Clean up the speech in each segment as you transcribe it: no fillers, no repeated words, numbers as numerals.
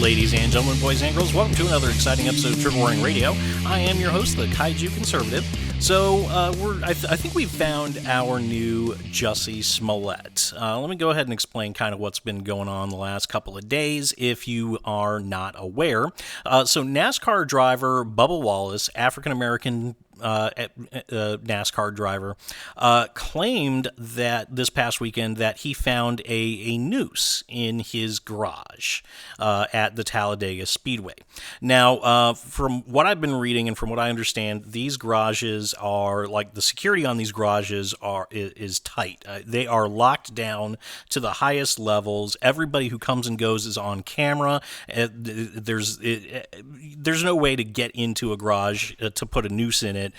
ladies and gentlemen, boys and girls. Welcome to another exciting episode of Trigger Warning Radio. I am your host, the Kaiju Conservative. So, I think we've found our new Jussie Smollett. Let me go ahead and explain kind of what's been going on the last couple of days, if you are not aware. So, NASCAR driver Bubba Wallace, African-American NASCAR driver, claimed that this past weekend that he found a noose in his garage at the Talladega Speedway. Now, from what I've been reading and from what I understand, these garages are, like, the security on these garages is tight. They are locked down to the highest levels. Everybody who comes and goes is on camera. There's no way to get into a garage to put a noose in it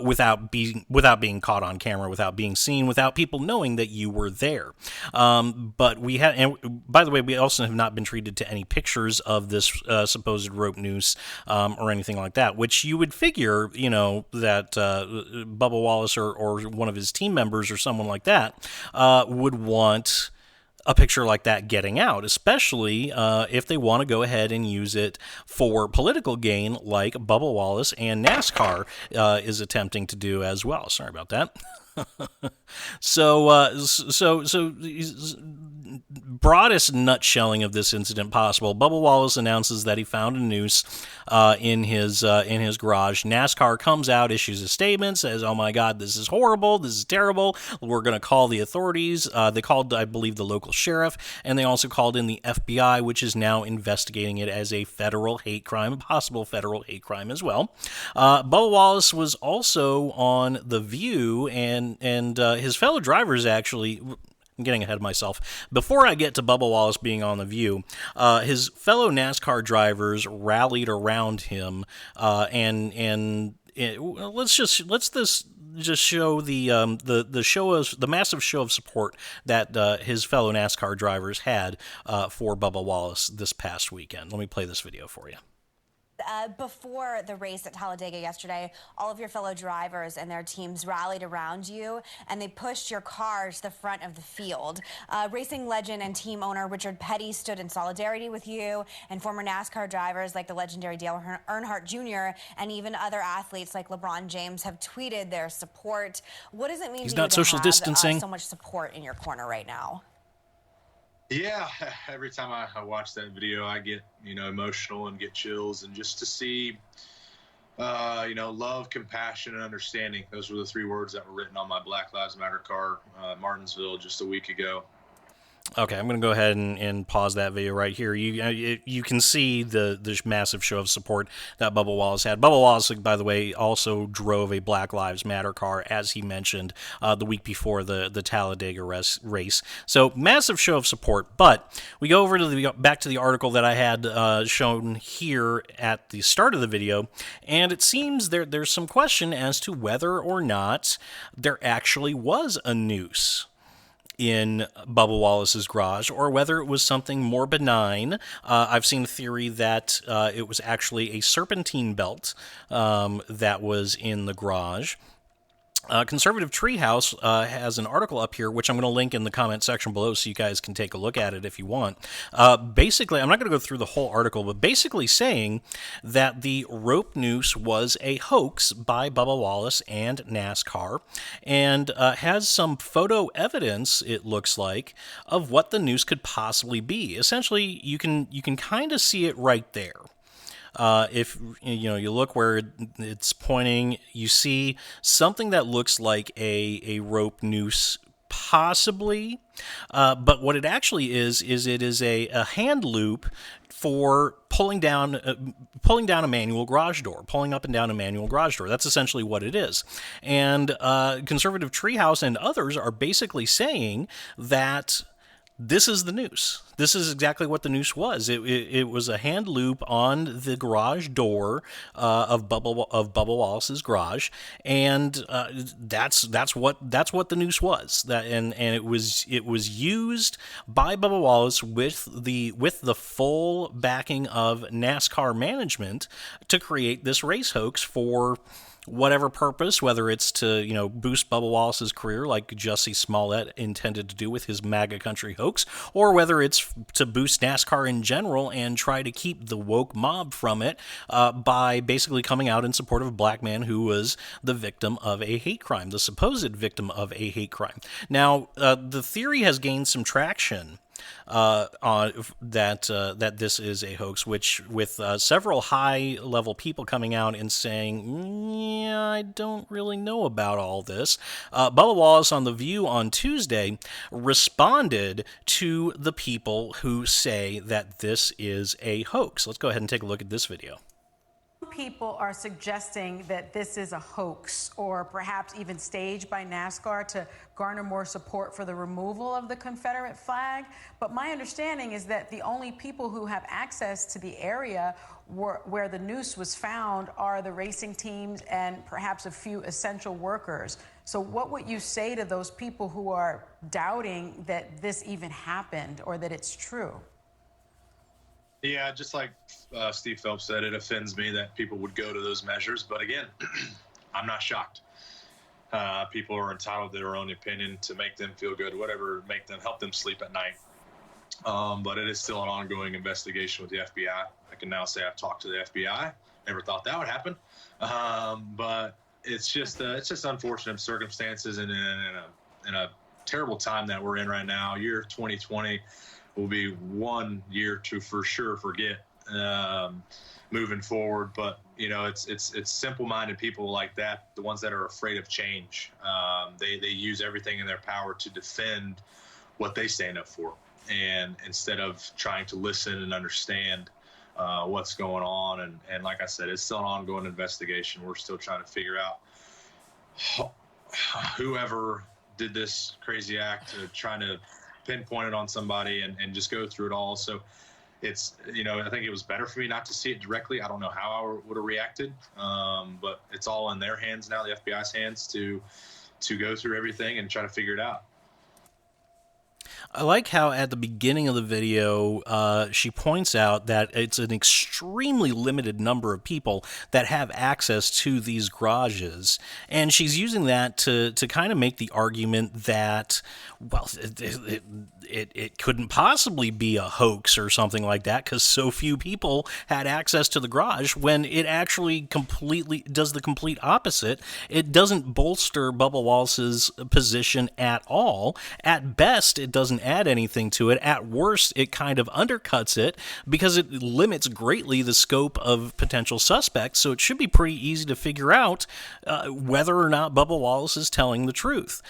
without being caught on camera, without being seen, without people knowing that you were there. But we had, and by the way, we also have not been treated to any pictures of this supposed rope noose or anything like that, which you would figure, that Bubba Wallace or one of his team members or someone like that would want a picture like that getting out, especially if they want to go ahead and use it for political gain, like Bubba Wallace and NASCAR is attempting to do as well. Sorry about that. So broadest nutshelling of this incident possible. Bubba Wallace announces that he found a noose in his garage. NASCAR comes out, issues a statement, says, "Oh my God, this is horrible. This is terrible. We're going to call the authorities." They called, I believe, the local sheriff, and they also called in the FBI, which is now investigating it as a federal hate crime, a possible federal hate crime as well. Bubba Wallace was also on The View, and his fellow drivers actually. I'm getting ahead of myself. Before I get to Bubba Wallace being on The View, his fellow NASCAR drivers rallied around him, and let's just show the massive show of support that his fellow NASCAR drivers had for Bubba Wallace this past weekend. Let me play this video for you. Before the race at Talladega yesterday, all of your fellow drivers and their teams rallied around you, and they pushed your car to the front of the field. Racing legend and team owner Richard Petty stood in solidarity with you, and former NASCAR drivers like the legendary Dale Earnhardt Jr. and even other athletes like LeBron James have tweeted their support. What does it mean He's to you not to social have distancing. so much support in your corner right now? Yeah, every time I watch that video, I get, emotional and get chills. And just to see, love, compassion, and understanding. Those were the three words that were written on my Black Lives Matter car at Martinsville just a week ago. Okay, I'm going to go ahead and pause that video right here. You can see the massive show of support that Bubba Wallace had. Bubba Wallace, by the way, also drove a Black Lives Matter car, as he mentioned, the week before the Talladega race. So, massive show of support. But we go over to back to the article that I had shown here at the start of the video, and it seems there's some question as to whether or not there actually was a noose in Bubba Wallace's garage, or whether it was something more benign. I've seen a theory that it was actually a serpentine belt that was in the garage. Conservative Treehouse has an article up here, which I'm going to link in the comment section below so you guys can take a look at it if you want. Basically, I'm not going to go through the whole article, but basically saying that the rope noose was a hoax by Bubba Wallace and NASCAR, and has some photo evidence, it looks like, of what the noose could possibly be. Essentially, you can kind of see it right there. If you look where it's pointing, you see something that looks like a rope noose, possibly. But what it actually is it is a hand loop for pulling down a manual garage door, pulling up and down a manual garage door. That's essentially what it is. And Conservative Treehouse and others are basically saying that this is the noose. This is exactly what the noose was. It was a hand loop on the garage door of Bubba Wallace's garage, and that's what the noose was. And it was used by Bubba Wallace with the full backing of NASCAR management to create this race hoax for whatever purpose, whether it's to, boost Bubba Wallace's career like Jussie Smollett intended to do with his MAGA country hoax, or whether it's to boost NASCAR in general and try to keep the woke mob from it by basically coming out in support of a black man who was the victim of a hate crime, the supposed victim of a hate crime. Now, the theory has gained some traction on that this is a hoax, which with several high-level people coming out and saying, yeah, I don't really know about all this. Bubba Wallace on The View on Tuesday responded to the people who say that this is a hoax. Let's go ahead and take a look at this video. People are suggesting that this is a hoax or perhaps even staged by NASCAR to garner more support for the removal of the Confederate flag. But my understanding is that the only people who have access to the area where the Noose was found are the racing teams and perhaps a few essential workers. So what would you say to those people who are doubting that this even happened or that it's true? Yeah, just like Steve Phelps said, it offends me that people would go to those measures. But again, I'm not shocked. People are entitled to their own opinion to make them feel good, whatever, help them sleep at night. But it is still an ongoing investigation with the FBI. I can now say I've talked to the FBI. Never thought that would happen. But it's just unfortunate circumstances and in a terrible time that we're in right now. Year 2020 will be one year to for sure forget moving forward. But it's simple-minded people like that, the ones that are afraid of change. They use everything in their power to defend what they stand up for, and instead of trying to listen and understand what's going on. And like I said, it's still an ongoing investigation. We're still trying to figure out whoever did this crazy act, trying to pinpoint it on somebody and just go through it all. So it's, I think it was better for me not to see it directly. I don't know how I would have reacted, but it's all in their hands now, the FBI's hands, to go through everything and try to figure it out. I like how at the beginning of the video, she points out that it's an extremely limited number of people that have access to these garages. And she's using that to kind of make the argument that, well, it couldn't possibly be a hoax or something like that because so few people had access to the garage, when it actually completely does the complete opposite. It doesn't bolster Bubba Wallace's position at all. At best, it doesn't add anything to it. At worst, it kind of undercuts it because it limits greatly the scope of potential suspects. So it should be pretty easy to figure out whether or not Bubba Wallace is telling the truth.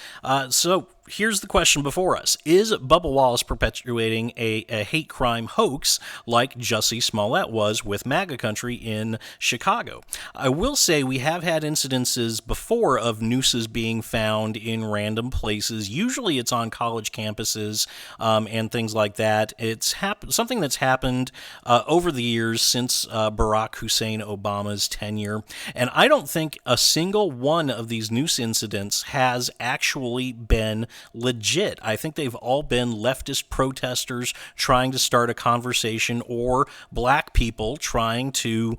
So here's the question before us. Is Bubba Wallace perpetuating a hate crime hoax like Jussie Smollett was with MAGA country in Chicago? I will say we have had incidences before of nooses being found in random places. Usually it's on college campuses and things like that. It's something that's happened over the years since Barack Hussein Obama's tenure. And I don't think a single one of these noose incidents has actually been legit. I think they've all been leftist protesters trying to start a conversation, or black people trying to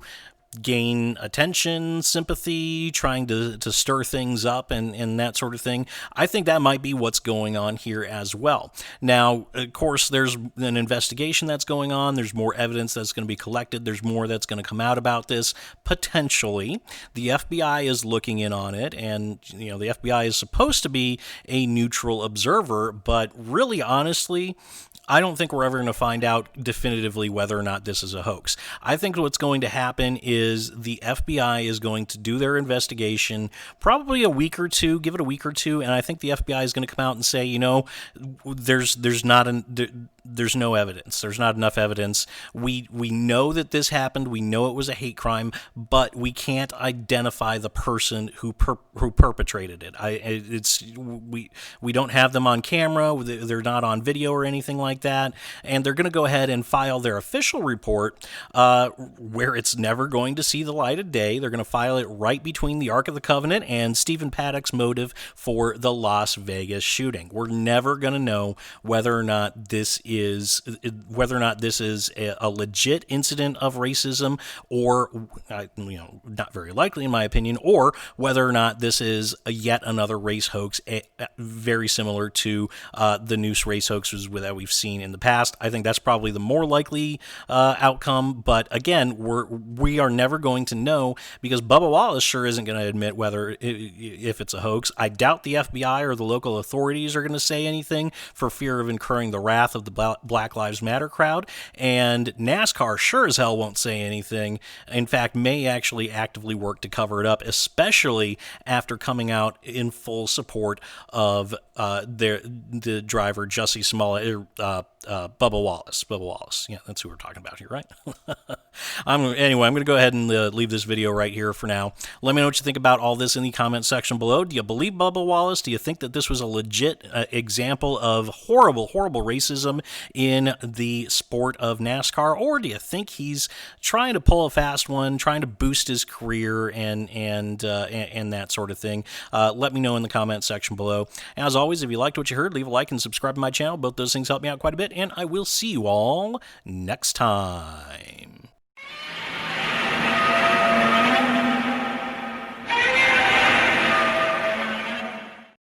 gain attention, sympathy, trying to stir things up and that sort of thing. I think that might be what's going on here as well. Now, of course, there's an investigation that's going on. There's more evidence that's going to be collected. There's more that's going to come out about this, potentially. The FBI is looking in on it, and, the FBI is supposed to be a neutral observer, but really, honestly, I don't think we're ever going to find out definitively whether or not this is a hoax. I think what's going to happen is the FBI is going to do their investigation, probably a week or two, give it a week or two, and I think the FBI is going to come out and say, there's no evidence. There's not enough evidence. We know that this happened. We know it was a hate crime, but we can't identify the person who perpetrated it. We don't have them on camera. They're not on video or anything like that. And they're going to go ahead and file their official report, where it's never going to see the light of day. They're going to file it right between the Ark of the Covenant and Stephen Paddock's motive for the Las Vegas shooting. We're never going to know whether or not this is whether or not this is a legit incident of racism, or not very likely in my opinion, or whether or not this is yet another race hoax, very similar to the Noose race hoaxes that we've seen in the past. I think that's probably the more likely outcome, but again, we are never going to know, because Bubba Wallace sure isn't going to admit whether if it's a hoax. I doubt the FBI or the local authorities are going to say anything for fear of incurring the wrath of the Black Lives Matter crowd, and NASCAR sure as hell won't say anything. In fact, may actually actively work to cover it up, especially after coming out in full support of the driver Jussie Smollett, Bubba Wallace. Bubba Wallace. Yeah, that's who we're talking about here, right? Anyway, I'm going to go ahead and leave this video right here for now. Let me know what you think about all this in the comment section below. Do you believe Bubba Wallace? Do you think that this was a legit example of horrible, horrible racism in the sport of NASCAR? Or do you think he's trying to pull a fast one, trying to boost his career and that sort of thing? Let me know in the comment section below. As always, if you liked what you heard, leave a like and subscribe to my channel. Both those things help me out quite a bit, and I will see you all next time.